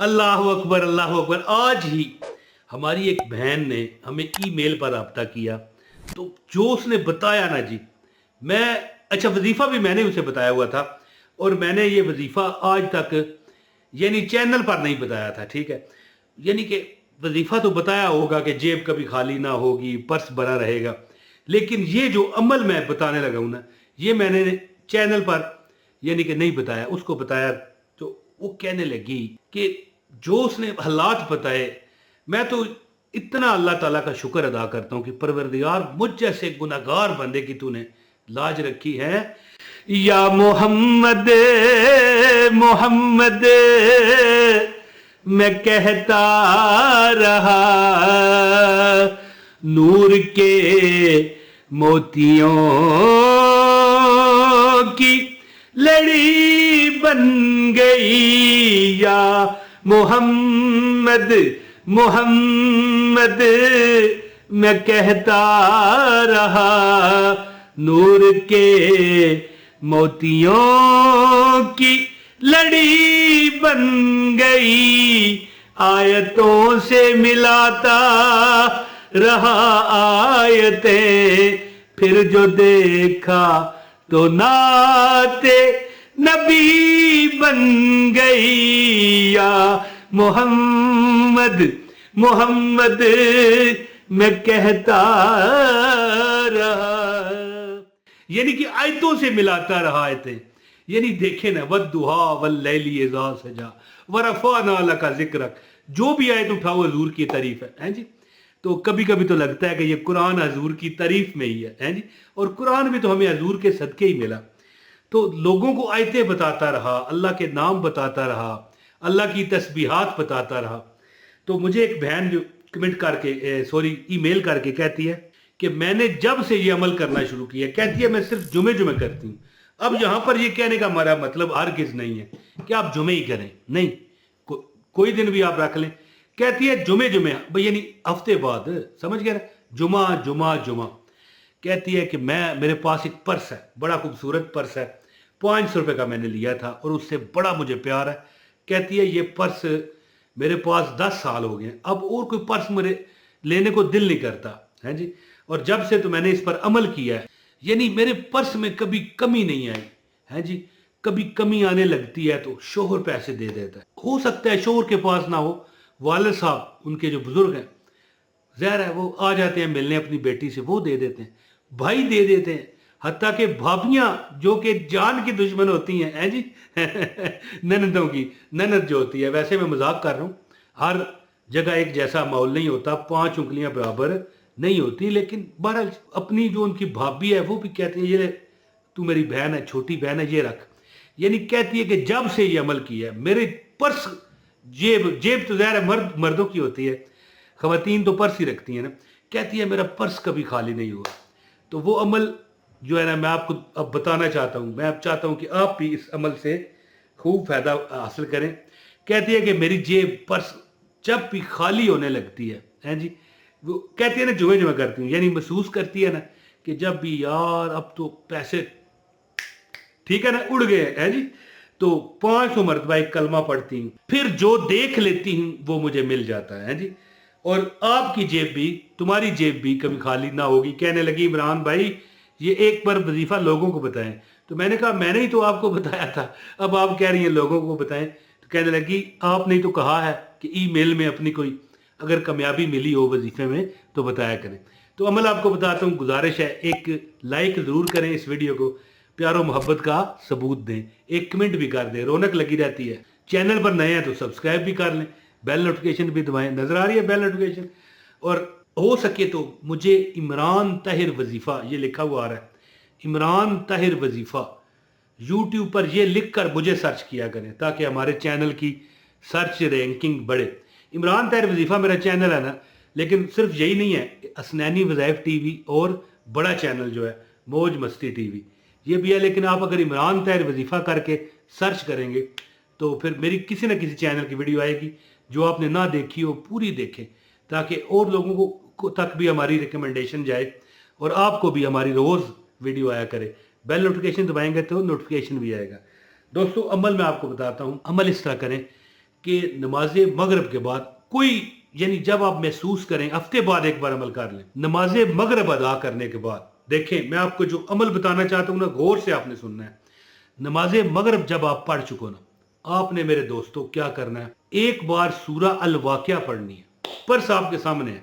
अल्लाह अकबर अल्लाह अकबर। आज ही हमारी एक बहन ने हमें ईमेल पर रब्ता किया, तो जो उसने बताया ना जी, मैं अच्छा वजीफ़ा भी मैंने उसे बताया हुआ था, और मैंने ये वजीफ़ा आज तक यानी चैनल पर नहीं बताया था, ठीक है। यानी कि वजीफ़ा तो बताया होगा कि जेब कभी खाली ना होगी, पर्स भरा रहेगा, लेकिन ये जो अमल मैं बताने लगा हूँ ना, ये मैंने चैनल पर यानी कि नहीं बताया, उसको बताया तो वो कहने लगी कि जो उसने हालात बताए, मैं तो इतना अल्लाह ताला का शुक्र अदा करता हूँ कि परवरदिगार मुझ जैसे गुनाहगार बंदे की तूने लाज रखी है। या मोहम्मद मोहम्मद मैं कहता रहा, नूर के मोतियों की लड़ी बन गई। या मोहम्मद मोहम्मद मैं कहता रहा, नूर के मोतियों की लड़ी बन गई। आयतों से मिलाता रहा आयतें, फिर जो देखा तो नाते नबी बन गई। या मोहम्मद मोहम्मद मैं कहता रहा, यानी कि आयतों से मिलाता रहा आयतें। यानी देखे ना, वद्दुहा वल्लैली इज़ा सजा वरफ़अना लका ज़िक्रक, जो भी आयत उठाओ हजूर की तारीफ है जी। तो कभी कभी तो लगता है कि ये कुरान हजूर की तारीफ में ही है जी, और कुरान भी तो हमें हजूर के सदके ही मिला। तो लोगों को आयतें बताता रहा, अल्लाह के नाम बताता रहा, अल्लाह की तस्बीहात बताता रहा। तो मुझे एक बहन जो कमेंट करके ईमेल करके कहती है कि मैंने जब से ये अमल करना शुरू किया, कहती है मैं सिर्फ जुमे जुमे करती हूँ। अब यहाँ पर ये कहने का हमारा मतलब हरगिज़ नहीं है कि आप जुमे ही करें, नहीं, कोई दिन भी आप रख लें। कहती है जुमे जुमे यानी हफ्ते बाद, समझ गया ना, जुमा जुमा जुमा। कहती है कि मेरे पास एक पर्स है, बड़ा खूबसूरत पर्स है, 500 रुपये का मैंने लिया था और उससे बड़ा मुझे प्यार है। कहती है ये पर्स मेरे पास 10 साल हो गए, अब और कोई पर्स मेरे लेने को दिल नहीं करता है जी। और जब से तो मैंने इस पर अमल किया है, यानी मेरे पर्स में कभी कमी नहीं आई है जी। कभी कमी आने लगती है तो शोहर पैसे दे देता है। हो सकता है शोहर के पास ना हो, वालिद साहब उनके जो बुजुर्ग हैं, ज़ाहिर है वो आ जाते हैं मिलने अपनी बेटी से, वो दे देते हैं, भाई दे देते हैं, हत्ता के भाभियाँ जो कि जान की दुश्मन होती हैं जी ननदों की ननद जो होती है, वैसे मैं मजाक कर रहा हूँ, हर जगह एक जैसा माहौल नहीं होता, 5 उंगलियां बराबर नहीं होती, लेकिन बहरहाल अपनी जो उनकी भाभी है वो भी कहती है ये तू मेरी बहन है, छोटी बहन है, ये रख। यानी कहती है कि जब से ये अमल किया है मेरे पर्स जेब जेब तो ज़ाहिर है मर्दों की होती है, ख़वातीन तो पर्स ही रखती हैं ना। कहती है मेरा पर्स कभी खाली नहीं हुआ। तो वो अमल जो है ना, मैं आपको अब बताना चाहता हूँ, मैं अब चाहता हूँ कि आप भी इस अमल से खूब फ़ायदा हासिल करें। कहती है कि मेरी जेब पर्स जब भी खाली होने लगती है जी, वो कहती है ना जुमे जुमे करती हूँ, यानी महसूस करती है ना कि जब भी यार अब तो पैसे ठीक है ना उड़ गए हैं जी, तो 500 मरतबा एक कलमा पढ़ती हूँ, फिर जो देख लेती हूँ वो मुझे मिल जाता है जी। और आपकी जेब भी, तुम्हारी जेब भी कभी खाली ना होगी। कहने लगी इमरान भाई ये एक बार वजीफा लोगों को बताएं। तो मैंने कहा मैंने ही तो आपको बताया था, अब आप कह रही हैं लोगों को बताएं। तो कहने लगी आपने तो कहा है कि ईमेल में अपनी कोई अगर कामयाबी मिली हो वजीफे में तो बताया करें। तो अमल आपको बताता हूँ, गुजारिश है एक लाइक ज़रूर करें इस वीडियो को, प्यारो मोहब्बत का सबूत दें, एक कमेंट भी कर दें, रौनक लगी रहती है। चैनल पर नए हैं तो सब्सक्राइब भी कर लें, बेल नोटिफिकेशन भी दबाएं, नज़र आ रही है बेल नोटिफिकेशन। और हो सके तो मुझे इमरान ताहिर वजीफ़ा ये लिखा हुआ आ रहा है, इमरान ताहिर वजीफ़ा यूट्यूब पर ये लिख कर मुझे सर्च किया करें ताकि हमारे चैनल की सर्च रैंकिंग बढ़े। इमरान ताहिर वजीफ़ा मेरा चैनल है ना, लेकिन सिर्फ यही नहीं है, असनैनी वज़ाइफ टीवी और बड़ा चैनल जो है मौज मस्ती टीवी ये भी है। लेकिन आप अगर इमरान ताहिर वजीफ़ा करके सर्च करेंगे तो फिर मेरी किसी न किसी चैनल की वीडियो आएगी जो आपने ना देखी हो, पूरी देखें ताकि और लोगों को तक भी हमारी रिकमेंडेशन जाए और आपको भी हमारी रोज़ वीडियो आया करे। बेल नोटिफिकेशन दबाएंगे तो नोटिफिकेशन भी आएगा। दोस्तों अमल मैं आपको बताता हूँ, अमल इस तरह करें کہ نماز مغرب کے بعد کوئی، یعنی جب آپ محسوس کریں، ہفتے بعد ایک بار عمل کر لیں، نماز مغرب ادا کرنے کے بعد دیکھیں میں آپ کو جو عمل بتانا چاہتا ہوں نا، غور سے آپ نے سننا ہے۔ نماز مغرب جب آپ پڑھ چکو نا، آپ نے میرے دوستو کیا کرنا ہے، ایک بار سورہ الواقعہ پڑھنی ہے۔ پرس آپ کے سامنے ہے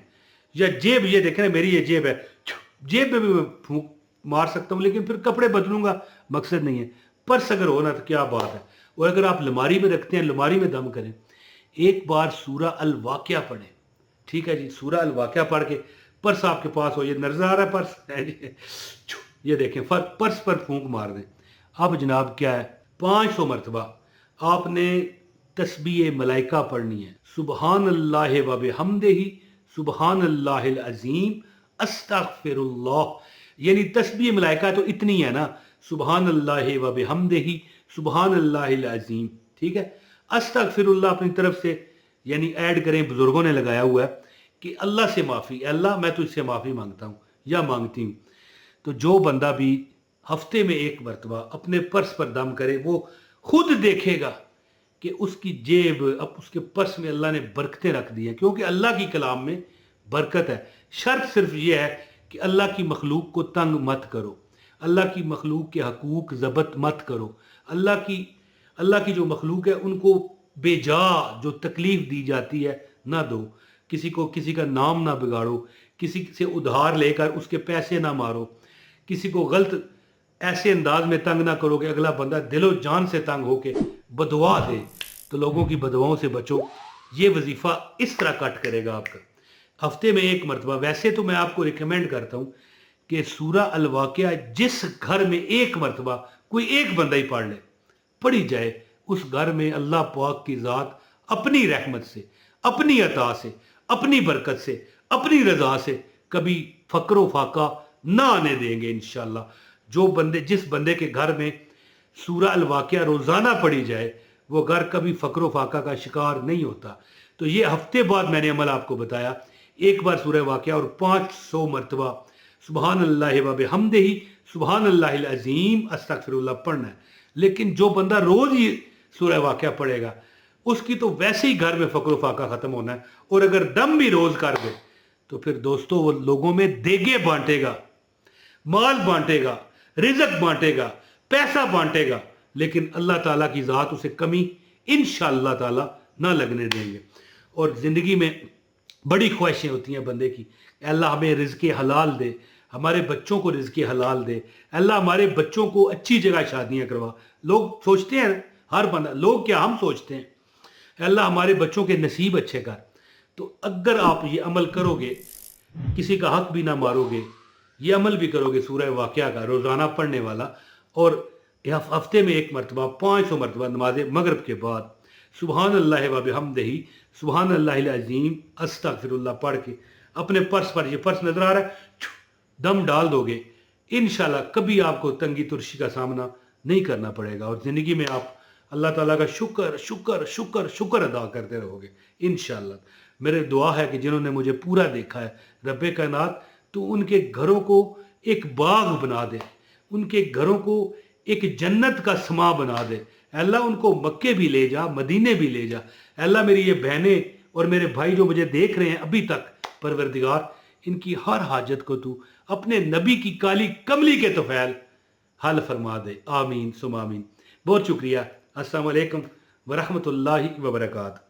یا جیب، یہ دیکھیں نا میری یہ جیب ہے، جیب میں بھی میں پھونک مار سکتا ہوں، لیکن پھر کپڑے بدلوں گا، مقصد نہیں ہے۔ پرس اگر ہونا تو کیا بات ہے، اور اگر آپ لماری میں رکھتے ہیں، لماری میں دم کریں، ایک بار سورہ الواقعہ پڑھیں، ٹھیک ہے جی، سورہ الواقعہ پڑھ کے پرس آپ کے پاس ہو، یہ نظر آ رہا ہے پرس ہے جی، یہ دیکھیں پرس پر پھونک مار دیں۔ اب جناب کیا ہے، 500 مرتبہ آپ نے تسبیح ملائکہ پڑھنی ہے، سبحان اللہ و بحمدہ، سبحان اللہ العظیم، استغفر اللہ، یعنی تسبیح ملائکہ تو اتنی ہے نا، سبحان اللہ و بحمدہ، سبحان اللہ العظیم، ٹھیک ہے۔ استغفر اللہ اپنی طرف سے یعنی ایڈ کریں، بزرگوں نے لگایا ہوا ہے کہ اللہ سے معافی، اے اللہ میں تجھ سے معافی مانگتا ہوں یا مانگتی ہوں۔ تو جو بندہ بھی ہفتے میں ایک مرتبہ اپنے پرس پر دم کرے، وہ خود دیکھے گا کہ اس کی جیب، اب اس کے پرس میں اللہ نے برکتیں رکھ دی ہیں، کیونکہ اللہ کی کلام میں برکت ہے۔ شرط صرف یہ ہے کہ اللہ کی مخلوق کو تنگ مت کرو، اللہ کی مخلوق کے حقوق ضبط مت کرو، اللہ کی جو مخلوق ہے ان کو بے جا جو تکلیف دی جاتی ہے نہ دو، کسی کا نام نہ بگاڑو، کسی سے ادھار لے کر اس کے پیسے نہ مارو، کسی کو غلط ایسے انداز میں تنگ نہ کرو کہ اگلا بندہ دل و جان سے تنگ ہو کے بدعا دے، تو لوگوں کی بدعاؤں سے بچو۔ یہ وظیفہ اس طرح کٹ کرے گا آپ کا، ہفتے میں ایک مرتبہ۔ ویسے تو میں آپ کو ریکمینڈ کرتا ہوں کہ سورہ الواقعہ جس گھر میں ایک مرتبہ کوئی ایک بندہ ہی پڑھ لے، پڑھی جائے، اس گھر میں اللہ پاک کی ذات اپنی رحمت سے، اپنی عطا سے، اپنی برکت سے، اپنی رضا سے کبھی فقر و فاقہ نہ آنے دیں گے انشاءاللہ۔ جس بندے کے گھر میں سورہ الواقعہ روزانہ پڑھی جائے، وہ گھر کبھی فقر و فاقہ کا شکار نہیں ہوتا۔ تو یہ ہفتے بعد میں نے عمل آپ کو بتایا، ایک بار سورہ واقعہ اور 500 مرتبہ سبحان اللہ و بحمدہ، سبحان اللہ العظیم، استغفر اللہ پڑھنا ہے۔ لیکن جو بندہ روز ہی سورہ واقعہ پڑھے گا، اس کی تو ویسے ہی گھر میں فقر و فاقہ ختم ہونا ہے، اور اگر دم بھی روز کر دے تو پھر دوستو وہ لوگوں میں دیگے بانٹے گا، مال بانٹے گا، رزق بانٹے گا، پیسہ بانٹے گا، لیکن اللہ تعالیٰ کی ذات اسے کمی انشاءاللہ تعالیٰ نہ لگنے دیں گے۔ اور زندگی میں بڑی خواہشیں ہوتی ہیں بندے کی، اللہ ہمیں رزق حلال دے، ہمارے بچوں کو رزق حلال دے، اللہ ہمارے بچوں کو اچھی جگہ شادیاں کروا۔ لوگ سوچتے ہیں، ہر بندہ، لوگ کیا ہم سوچتے ہیں، اللہ ہمارے بچوں کے نصیب اچھے کر۔ تو اگر آپ یہ عمل کرو گے، کسی کا حق بھی نہ مارو گے، یہ عمل بھی کرو گے سورہ واقعہ کا روزانہ پڑھنے والا، اور ہفتے میں ایک مرتبہ 500 مرتبہ نماز مغرب کے بعد سبحان اللہ و بحمدہ، سبحان اللہ العظیم، استغفر اللہ پڑھ کے اپنے پرس پر، یہ پرس نظر آ رہا ہے، دم ڈال دو گے، انشاءاللہ کبھی آپ کو تنگی ترشی کا سامنا نہیں کرنا پڑے گا، اور زندگی میں آپ اللہ تعالیٰ کا شکر شکر شکر شکر ادا کرتے رہو گے انشاءاللہ۔ میرے دعا ہے کہ جنہوں نے مجھے پورا دیکھا ہے رب کائنات تو ان کے گھروں کو ایک باغ بنا دے، ان کے گھروں کو ایک جنت کا سما بنا دے، اللہ ان کو مکے بھی لے جا، مدینے بھی لے جا، اللہ میری یہ بہنیں اور میرے بھائی جو مجھے دیکھ رہے ہیں ابھی تک، پروردگار ان کی ہر حاجت کو تو اپنے نبی کی کالی کملی کے طفیل حل فرما دے، آمین ثم آمین۔ بہت شکریہ، السلام علیکم ورحمۃ اللہ وبرکاتہ۔